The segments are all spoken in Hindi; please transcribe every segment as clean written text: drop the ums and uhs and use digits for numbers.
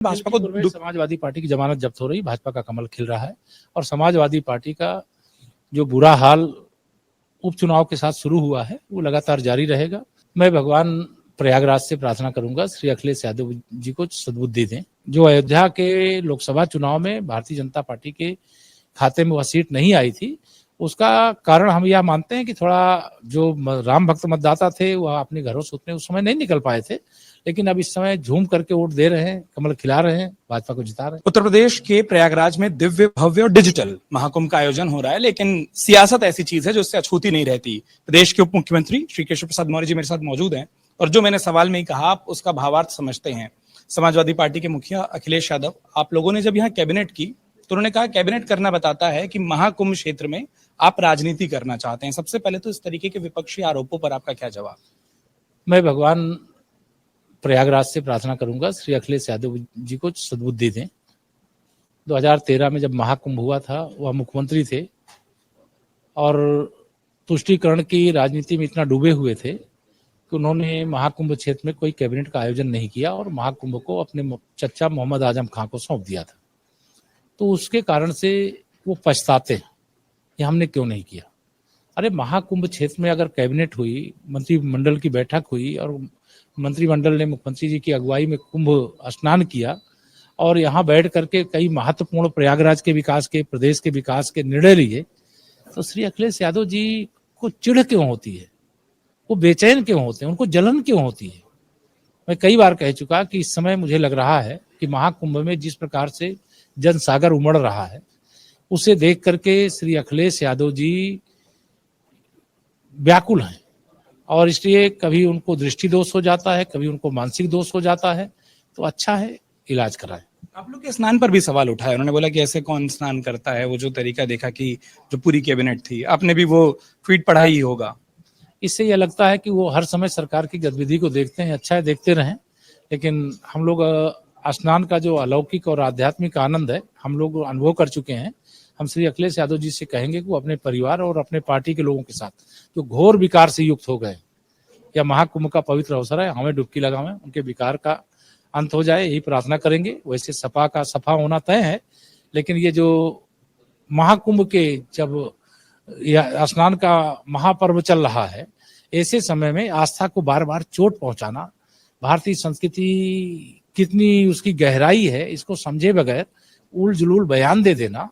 भाजपा को समाजवादी पार्टी की जमानत जब्त हो रही, भाजपा का कमल खिल रहा है और समाजवादी पार्टी का जो बुरा हाल उपचुनाव के साथ शुरू हुआ है वो लगातार जारी रहेगा। मैं भगवान प्रयागराज से प्रार्थना करूंगा श्री अखिलेश यादव जी को सद्बुद्धि दें। जो अयोध्या के लोकसभा चुनाव में भारतीय जनता पार्टी के खाते में वह सीट नहीं आई थी, उसका कारण हम यह मानते हैं कि थोड़ा जो राम भक्त मतदाता थे वह अपने घरों से उतने उस समय नहीं निकल पाए थे, लेकिन अब इस समय झूम करके वोट दे रहे हैं, कमल खिला रहे हैं, भाजपा को जिता रहे हैं। उत्तर प्रदेश के प्रयागराज में दिव्य भव्य और डिजिटल महाकुंभ का आयोजन हो रहा है, लेकिन सियासत ऐसी चीज है जो उससे अछूती नहीं रहती। प्रदेश के उप मुख्यमंत्री श्री केशव प्रसाद मौर्य जी मेरे साथ मौजूद हैं और जो मैंने सवाल में ही कहा आप उसका भावार्थ समझते हैं। समाजवादी पार्टी के मुखिया अखिलेश यादव, आप लोगों ने जब यहाँ कैबिनेट की तो उन्होंने कहा कैबिनेट करना बताता है कि महाकुंभ क्षेत्र में आप राजनीति करना चाहते हैं। सबसे पहले तो इस तरीके के विपक्षी आरोपों पर आपका क्या जवाब? मैं भगवान प्रयागराज से प्रार्थना करूंगा श्री अखिलेश यादव जी को सद्बुद्धि दें। 2013 में जब महाकुंभ हुआ था वह मुख्यमंत्री थे और तुष्टीकरण की राजनीति में इतना डूबे हुए थे कि उन्होंने महाकुंभ क्षेत्र में कोई कैबिनेट का आयोजन नहीं किया और महाकुंभ को अपने चचा मोहम्मद आजम खां को सौंप दिया था। तो उसके कारण से वो पछताते हैं कि हमने क्यों नहीं किया। अरे महाकुंभ क्षेत्र में अगर कैबिनेट हुई, मंत्रिमंडल की बैठक हुई और मंत्रिमंडल ने मुख्यमंत्री जी की अगुवाई में कुंभ स्नान किया और यहाँ बैठ करके कई महत्वपूर्ण प्रयागराज के विकास के, प्रदेश के विकास के निर्णय लिए, तो श्री अखिलेश यादव जी को चिढ़ क्यों होती है, वो बेचैन क्यों होते हैं, उनको जलन क्यों होती है? मैं कई बार कह चुका कि इस समय मुझे लग रहा है कि महाकुंभ में जिस प्रकार से जनसागर उमड़ रहा है उसे देख करके श्री अखिलेश यादव जी व्याकुल हैं और इसलिए कभी उनको दृष्टि दोष हो जाता है, कभी उनको मानसिक दोष हो जाता है, तो अच्छा है इलाज कराएं। आप लोग के स्नान पर भी सवाल उठाया, उन्होंने बोला कि ऐसे कौन स्नान करता है, वो जो तरीका देखा कि जो पूरी कैबिनेट थी, आपने भी वो ट्वीट पढ़ा ही होगा। इससे यह लगता है कि वो हर समय सरकार की गतिविधि को देखते हैं, अच्छा है देखते रहें, लेकिन हम लोग स्नान का जो अलौकिक और आध्यात्मिक आनंद है हम लोग अनुभव कर चुके हैं। हम श्री अखिलेश यादव जी से कहेंगे कि वो अपने परिवार और अपने पार्टी के लोगों के साथ जो घोर विकार से युक्त हो गए, या महाकुंभ का पवित्र अवसर है, हमें डुबकी लगावें, उनके विकार का अंत हो जाए, यही प्रार्थना करेंगे। वैसे सपा का सफा होना तय है, लेकिन ये जो महाकुंभ के जब स्नान का महापर्व चल रहा है, ऐसे समय में आस्था को बार बार चोट पहुंचाना, भारतीय संस्कृति कितनी उसकी गहराई है इसको समझे बगैर उल जुलूल बयान दे देना,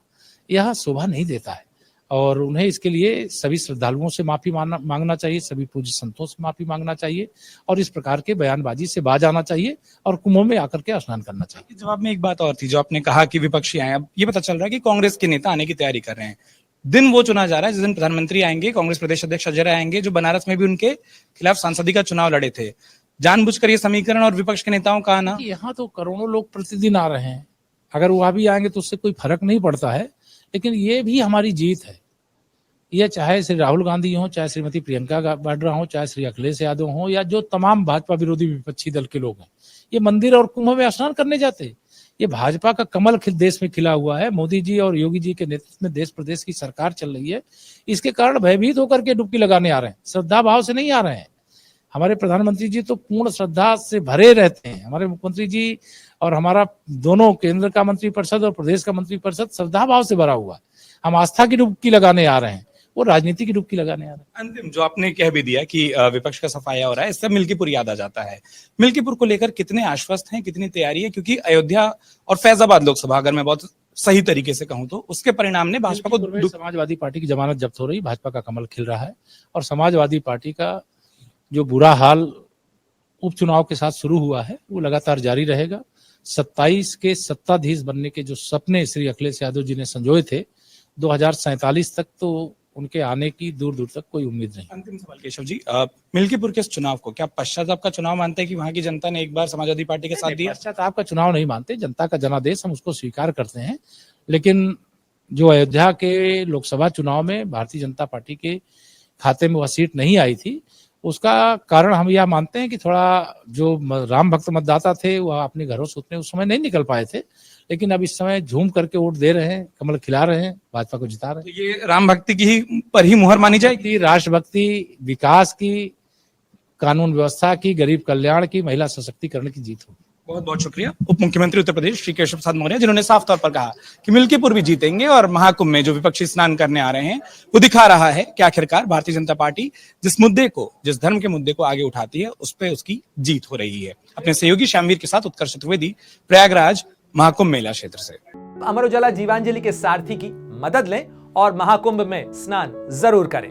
यह शोभा नहीं देता है और उन्हें इसके लिए सभी श्रद्धालुओं से माफी मांगना चाहिए, सभी पूज्य संतों से माफी मांगना चाहिए और इस प्रकार के बयानबाजी से बाज आना चाहिए और कुंभ में आकर के स्नान करना चाहिए। जवाब में एक बात और थी जो आपने कहा कि विपक्षी आए, अब ये पता चल रहा है कि कांग्रेस के नेता आने की तैयारी कर रहे हैं। दिन वो चुना जा रहा है जिस दिन प्रधानमंत्री आएंगे, कांग्रेस प्रदेश अध्यक्ष अजय राय आएंगे, जो बनारस में भी उनके खिलाफ सांसदी का चुनाव लड़े थे। जानबूझकर ये समीकरण और विपक्ष के नेताओं का आना, यहाँ तो करोड़ों लोग प्रतिदिन आ रहे हैं, अगर वहां भी आएंगे तो उससे कोई फर्क नहीं पड़ता है, लेकिन ये भी हमारी जीत है। ये चाहे श्री राहुल गांधी हो, चाहे श्रीमती प्रियंका वाड्रा हो, चाहे श्री अखिलेश यादव हो, या जो तमाम भाजपा विरोधी विपक्षी दल के लोग हैं, ये मंदिर और कुंभ में स्नान करने जाते हैं। ये भाजपा का कमल देश में खिला हुआ है। मोदी जी और योगी जी के नेतृत्व में देश प्रदेश की सरकार चल रही है, इसके कारण भयभीत होकर के डुबकी लगाने आ रहे हैं, श्रद्धा भाव से नहीं आ रहे हैं। हमारे प्रधानमंत्री जी तो पूर्ण श्रद्धा से भरे रहते हैं, हमारे मुख्यमंत्री जी और हमारा दोनों केंद्र का मंत्रिपरिषद और प्रदेश का मंत्रिपरिषद श्रद्धा भाव से भरा हुआ है। हम आस्था की डुबकी लगाने आ रहे हैं, वो राजनीति की डुबकी लगाने आ रहे हैं। अंतिम जो आपने कह भी दिया कि विपक्ष का सफाया हो रहा है, इससे मिल्कीपुर याद आ जाता है। मिल्कीपुर को लेकर कितने आश्वस्त हैं, कितनी तैयारी है? क्योंकि अयोध्या और फैजाबाद लोकसभा, अगर मैं बहुत सही तरीके से कहूं तो उसके परिणाम ने भाजपा को, समाजवादी पार्टी की जमानत जब्त हो रही, भाजपा का कमल खिल रहा है और समाजवादी पार्टी का जो बुरा हाल उपचुनाव के साथ शुरू हुआ है वो लगातार जारी रहेगा। 27 के सत्ताधीश बनने के जो सपने श्री अखिलेश यादव जी ने संजोए थे, 2047 तक तो उनके आने की दूर दूर तक कोई उम्मीद नहीं। अंतिम सवाल केशव जी, मिल्कीपुर के इस चुनाव को क्या पश्चाताप का चुनाव मानते हैं कि वहां की जनता ने एक बार समाजवादी पार्टी के साथ दिया? पश्चाताप का चुनाव नहीं मानते, जनता का जनादेश हम उसको स्वीकार करते हैं, लेकिन जो अयोध्या के लोकसभा चुनाव में भारतीय जनता पार्टी के खाते में वह सीट नहीं आई थी, उसका कारण हम यह मानते हैं कि थोड़ा जो राम भक्त मतदाता थे वह अपने घरों से उतने उस समय नहीं निकल पाए थे, लेकिन अब इस समय झूम करके वोट दे रहे हैं, कमल खिला रहे हैं, भाजपा को जिता रहे हैं। तो ये राम भक्ति की पर ही मुहर मानी जाएगी? राष्ट्रभक्ति, विकास की, कानून व्यवस्था की, गरीब कल्याण की, महिला सशक्तिकरण की जीत होगी। बहुत बहुत शुक्रिया उप मुख्यमंत्री उत्तर प्रदेश श्री केशव प्रसाद मौर्य, जिन्होंने साफ तौर पर कहा कि मिल्कीपुर भी जीतेंगे और महाकुंभ में जो विपक्षी स्नान करने आ रहे हैं वो दिखा रहा है कि आखिरकार भारतीय जनता पार्टी जिस धर्म के मुद्दे को आगे उठाती है उस पर उसकी जीत हो रही है। अपने सहयोगी श्यामवीर के साथ उत्कर्ष चतुर्वेदी, प्रयागराज, महाकुंभ मेला क्षेत्र से। अमर उजाला जीवांजलि के सारथी की मदद लें और महाकुंभ में स्नान जरूर करें।